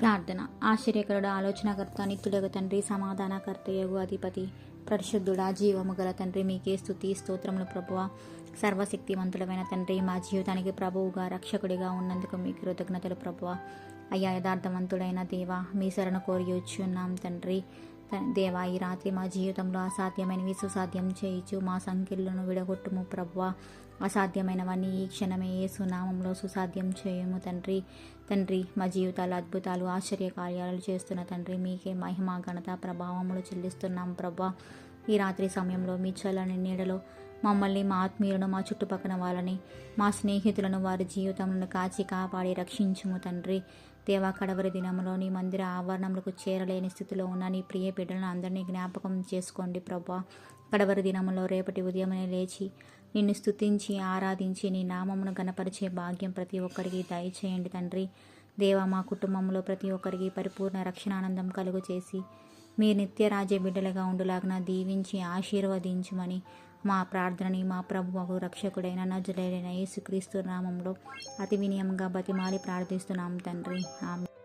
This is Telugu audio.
ప్రార్థన. ఆశ్చర్యకరుడు, ఆలోచనకర్త, నిత్యుడగు తండ్రి, సమాధానకర్తయగు అధిపతి, పరిశుద్ధుడా, జీవము గల తండ్రి, మీకే స్తుతి స్తోత్రములు ప్రభువా. సర్వశక్తివంతుడమైన తండ్రి, మా జీవితానికి ప్రభువుగా రక్షకుడిగా ఉన్నందుకు మీకు కృతజ్ఞతలు ప్రభువా. అయ్యా, యథార్థవంతుడైన దేవా, మీ శరణు కోరి వచ్చున్నాం తండ్రి. దేవా, ఈ రాత్రి మా జీవితంలో అసాధ్యమైనవి సుసాధ్యం చేయించు, మా సంఖ్యలను విడగొట్టుము ప్రభువా. అసాధ్యమైనవన్నీ ఈ క్షణమే యేసు నామంలో సుసాధ్యం చేయము తండ్రి. తండ్రి, మా జీవితాలు అద్భుతాలు ఆశ్చర్య కార్యాలు చేస్తున్న తండ్రి, మీకే మహిమ ఘనత ప్రభావములు చెల్లిస్తున్నాం ప్రభా. ఈ రాత్రి సమయంలో మీ చల్లని నీడలో మమ్మల్ని, మా ఆత్మీయులను, మా చుట్టుపక్కల వాళ్ళని, మా స్నేహితులను, వారి జీవితంలో కాచి కాపాడి రక్షించుము తండ్రి. దేవా, కడవరి దినంలో నీ మందిర ఆవరణములకు చేరలేని స్థితిలో ఉన్న నీ ప్రియ బిడ్డలను అందరినీ జ్ఞాపకం చేసుకోండి ప్రభా. కడవరి దినంలో రేపటి ఉదయమనే లేచి నిన్ను స్తుతించి ఆరాధించి నీ నామమును గణపరిచే భాగ్యం ప్రతి ఒక్కరికి దయచేయండి తండ్రి. దేవా, మా కుటుంబంలో ప్రతి ఒక్కరికి పరిపూర్ణ రక్షణానందం కలుగు చేసి మీ నిత్యరాజ్య బిడ్డలుగా ఉండులాగిన దీవించి ఆశీర్వదించుమని మా ప్రార్థనని మా ప్రభువు రక్షకుడైన నజరేయుడైన యేసుక్రీస్తు నామంలో అతి వినయంగా బతిమాలి ప్రార్థిస్తున్నాం తండ్రి. ఆమేన్.